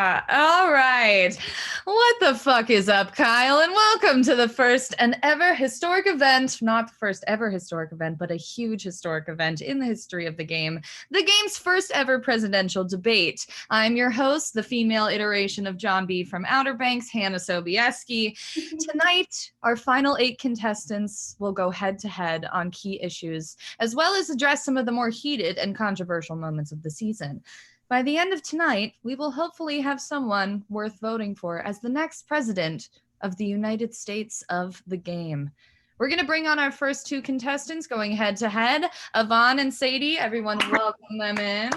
All right. What the fuck is up, Kyle? And welcome to the first and ever historic event. Not the first ever historic event, but a huge historic event in the history of the game's first ever presidential debate. I'm your host, the female iteration of John B. from Outer Banks, Hannah Sobieski. Tonight, our final 8 contestants will go head to head on key issues, as well as address some of the more heated and controversial moments of the season. By the end of tonight, we will hopefully have someone worth voting for as the next president of the United States of the game. We're going to bring on our first 2 contestants going head to head, AVAN and SADIE. Everyone welcome them in.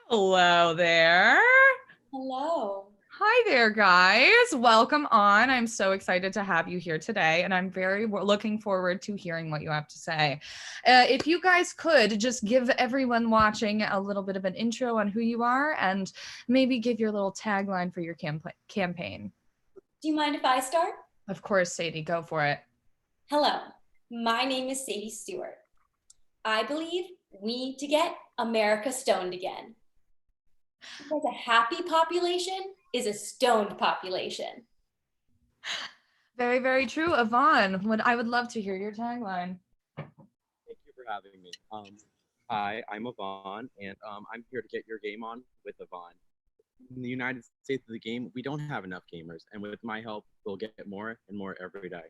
Hello there. Hello. Hi there, guys. Welcome on. I'm so excited to have you here today, and I'm very looking forward to hearing what you have to say. If you guys could just give everyone watching a little bit of an intro on who you are and maybe give your little tagline for your campaign. Do you mind if I start? Of course, SADIE, go for it. Hello, my name is SADIE Stewart. I believe we need to get America stoned again. Because a happy population is a stoned population. Very, very true. AVAN, I would love to hear your tagline. Thank you for having me. Hi, I'm AVAN, and I'm here to get your game on with AVAN. In the United States of the game, we don't have enough gamers, and with my help, we'll get more and more every day.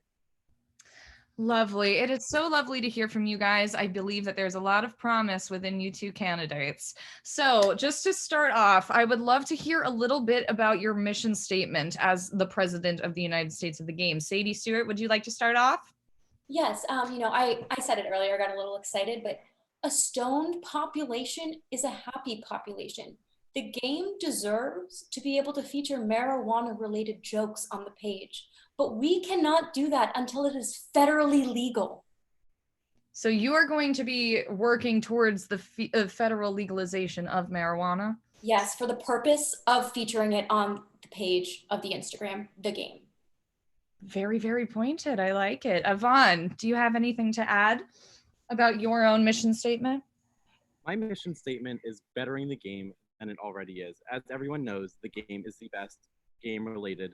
Lovely. It is so lovely to hear from you guys. I believe that there's a lot of promise within you 2 candidates. So just to start off, I would love to hear a little bit about your mission statement as the president of the United States of the game. SADIE Stewart, would you like to start off? Yes, I said it earlier, I got a little excited, but a stoned population is a happy population. The game deserves to be able to feature marijuana-related jokes on the page, but we cannot do that until it is federally legal. So you are going to be working towards the federal legalization of marijuana? Yes, for the purpose of featuring it on the page of the Instagram, the game. Very, very pointed. I like it. AVAN, do you have anything to add about your own mission statement? My mission statement is bettering the game than it already is. As everyone knows, the game is the best game-related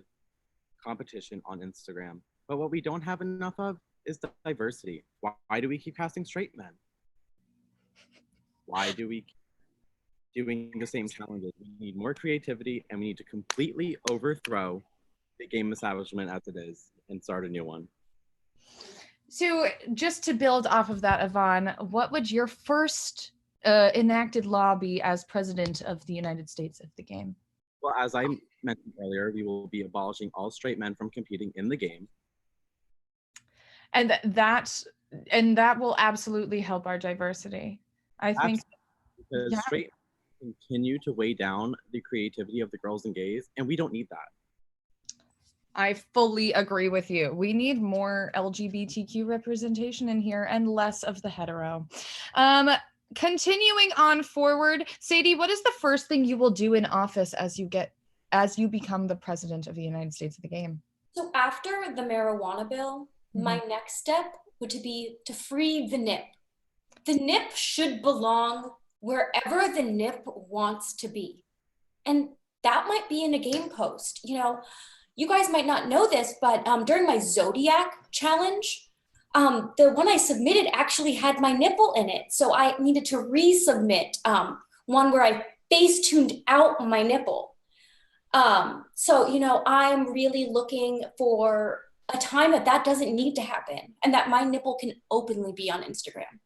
competition on Instagram. But what we don't have enough of is diversity. Why do we keep casting straight men? Why do we keep doing the same challenges? We need more creativity, and we need to completely overthrow the game establishment as it is and start a new one. So just to build off of that, AVAN, what would your first enacted law be as president of the United States of the game? Well, as I mentioned earlier, we will be abolishing all straight men from competing in the game. And that will absolutely help our diversity. I think because straight men continue to weigh down the creativity of the girls and gays, and we don't need that. I fully agree with you. We need more LGBTQ representation in here and less of the hetero. Continuing on forward, SADIE, what is the first thing you will do in office as you become the president of the United States of the game? So after the marijuana bill, my next step would be to free the NIP. The NIP should belong wherever the NIP wants to be. And that might be in a game post. You guys might not know this, but during my Zodiac challenge, the one I submitted actually had my nipple in it. So I needed to resubmit one where I face tuned out my nipple. So, I'm really looking for a time that doesn't need to happen and that my nipple can openly be on Instagram.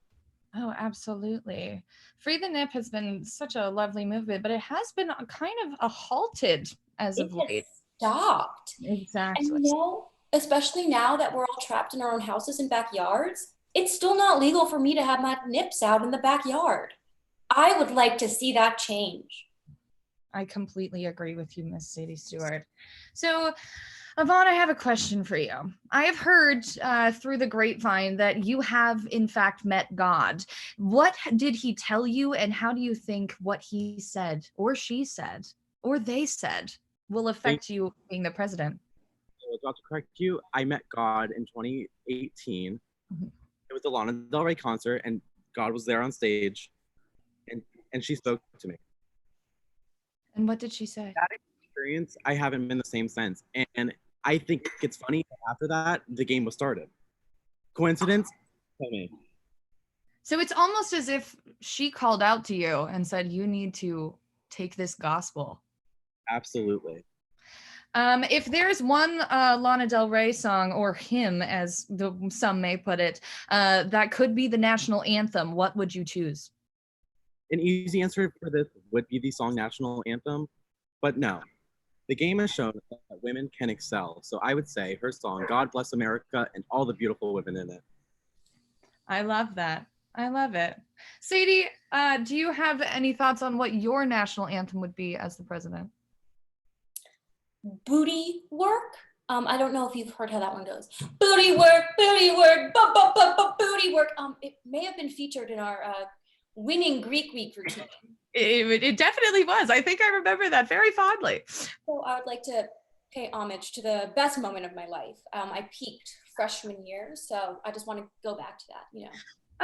Oh, absolutely. Free the Nip has been such a lovely movement, but it has been kind of halted as of late. Stopped. Exactly. And especially now that we're all trapped in our own houses and backyards, it's still not legal for me to have my nips out in the backyard. I would like to see that change. I completely agree with you, Miss SADIE Stewart. So, AVAN, I have a question for you. I have heard through the grapevine that you have, in fact, met God. What did he tell you, and how do you think what he said, or she said, or they said will affect you being the president? About to correct you, I met God in 2018. It was the Lana Del Rey concert, and God was there on stage, and she spoke to me. And what did she say? That experience, I haven't been the same since. And I think it's funny that after that, the game was started. Coincidence? Tell me. So it's almost as if she called out to you and said, you need to take this gospel. Absolutely. If there's one Lana Del Rey song, or hymn, as some may put it, that could be the national anthem, what would you choose? An easy answer for this would be the song National Anthem, but no. The game has shown that women can excel. So I would say her song, God Bless America, and all the beautiful women in it. I love that. I love it. Sadie, do you have any thoughts on what your national anthem would be as the president? Booty work. I don't know if you've heard how that one goes. Booty work, booty work. It may have been featured in our winning Greek week routine. It definitely was. I think I remember that very fondly. So I would like to pay homage to the best moment of my life. I peaked freshman year, so I just want to go back to that, you know.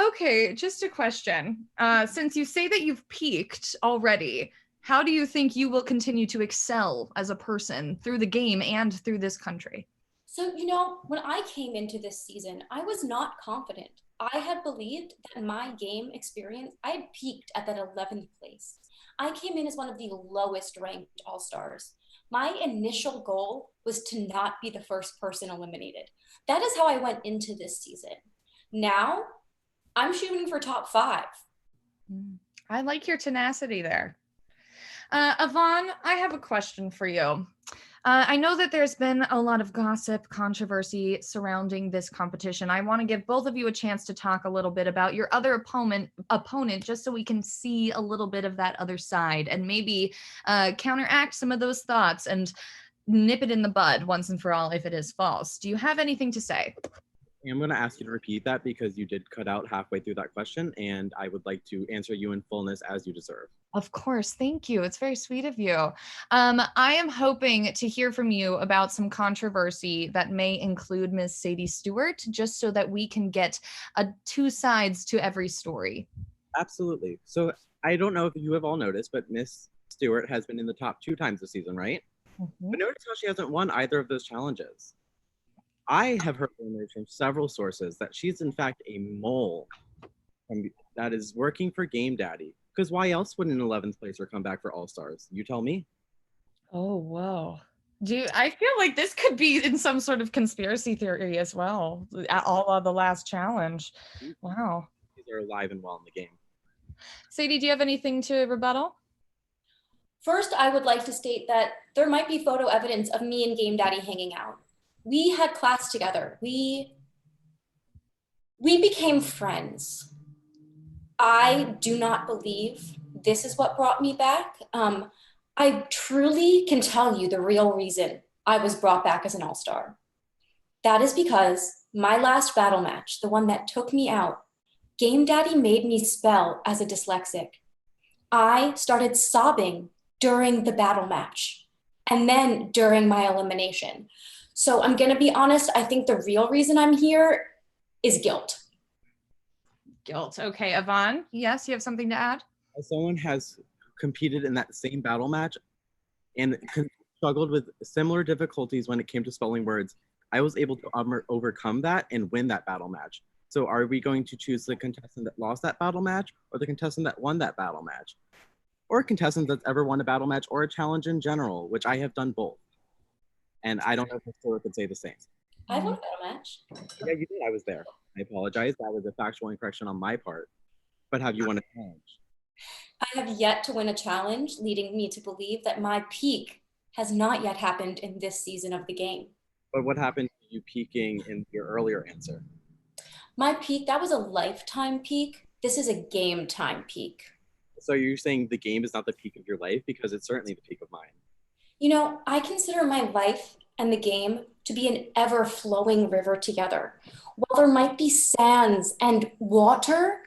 Okay, just a question. Since you say that you've peaked already, how do you think you will continue to excel as a person through the game and through this country? So, you know, when I came into this season, I was not confident. I had believed that my game experience, I had peaked at that 11th place. I came in as one of the lowest ranked All-Stars. My initial goal was to not be the first person eliminated. That is how I went into this season. Now, I'm shooting for top 5. I like your tenacity there. AVAN, I have a question for you. I know that there's been a lot of gossip, controversy surrounding this competition. I want to give both of you a chance to talk a little bit about your other opponent, just so we can see a little bit of that other side and maybe counteract some of those thoughts and nip it in the bud once and for all if it is false. Do you have anything to say? I'm going to ask you to repeat that because you did cut out halfway through that question, and I would like to answer you in fullness as you deserve. Of course. Thank you. It's very sweet of you. I am hoping to hear from you about some controversy that may include Ms. Sadie Stewart, just so that we can get two sides to every story. Absolutely. So I don't know if you have all noticed, but Miss Stewart has been in the top 2 times this season, right? Mm-hmm. But notice how she hasn't won either of those challenges. I have heard rumors from several sources that she's in fact a mole that is working for Game Daddy. Because why else would an 11th placer come back for All-Stars? You tell me. Oh, whoa. I feel like this could be in some sort of conspiracy theory as well. All of the last challenge. Wow. These are alive and well in the game. Sadie, do you have anything to rebuttal? First, I would like to state that there might be photo evidence of me and Game Daddy hanging out. We had class together. We became friends. I do not believe this is what brought me back. I truly can tell you the real reason I was brought back as an All-Star. That is because my last battle match, the one that took me out, Game Daddy made me spell as a dyslexic. I started sobbing during the battle match and then during my elimination. So I'm gonna be honest, I think the real reason I'm here is guilt. Guilt. Okay, AVAN, yes, you have something to add? As someone has competed in that same battle match and struggled with similar difficulties when it came to spelling words, I was able to overcome that and win that battle match. So are we going to choose the contestant that lost that battle match, or the contestant that won that battle match? Or a contestant that's ever won a battle match or a challenge in general, which I have done both. And I don't know if Sarah could say the same. I won a battle match. Yeah, you did. I was there. I apologize. That was a factual incorrection on my part. But have you won a challenge? I have yet to win a challenge, leading me to believe that my peak has not yet happened in this season of the game. But what happened to you peaking in your earlier answer? My peak, that was a lifetime peak. This is a game time peak. So you're saying the game is not the peak of your life? Because it's certainly the peak of mine. You know, I consider my life and the game to be an ever-flowing river together. While there might be sands and water,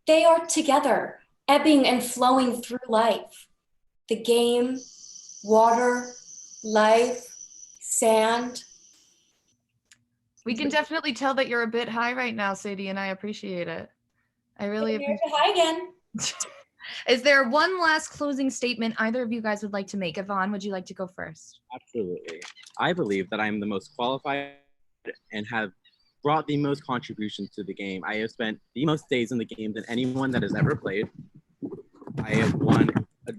they are together, ebbing and flowing through life. The game, water, life, sand. We can definitely tell that you're a bit high right now, Sadie, and I appreciate it. I really appreciate it. High again. Is there one last closing statement either of you guys would like to make? Yvonne, would you like to go first? Absolutely. I believe that I'm the most qualified and have brought the most contributions to the game. I have spent the most days in the game than anyone that has ever played. I have won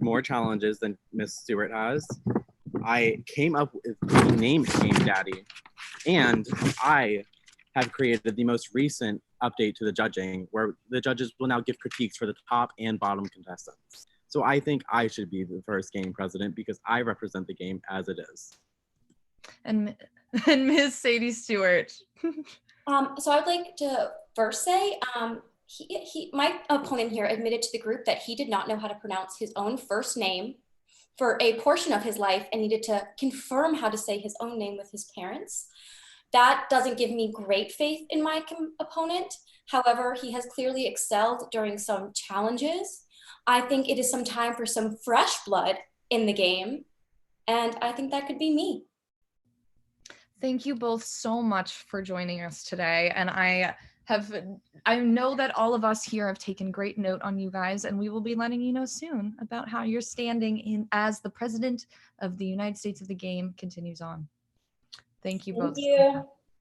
more challenges than Miss Stewart has. I came up with the name Game Daddy, and I have created the most recent update to the judging, where the judges will now give critiques for the top and bottom contestants. So I think I should be the first game president because I represent the game as it is. And Ms. Sadie Stewart. So I'd like to first say, my opponent here admitted to the group that he did not know how to pronounce his own first name for a portion of his life and needed to confirm how to say his own name with his parents. That doesn't give me great faith in my opponent. However, he has clearly excelled during some challenges. I think it is some time for some fresh blood in the game, and I think that could be me. Thank you both so much for joining us today. And I know that all of us here have taken great note on you guys, and we will be letting you know soon about how you're standing in as the president of the United States of the game continues on. Thank you both. Thank you.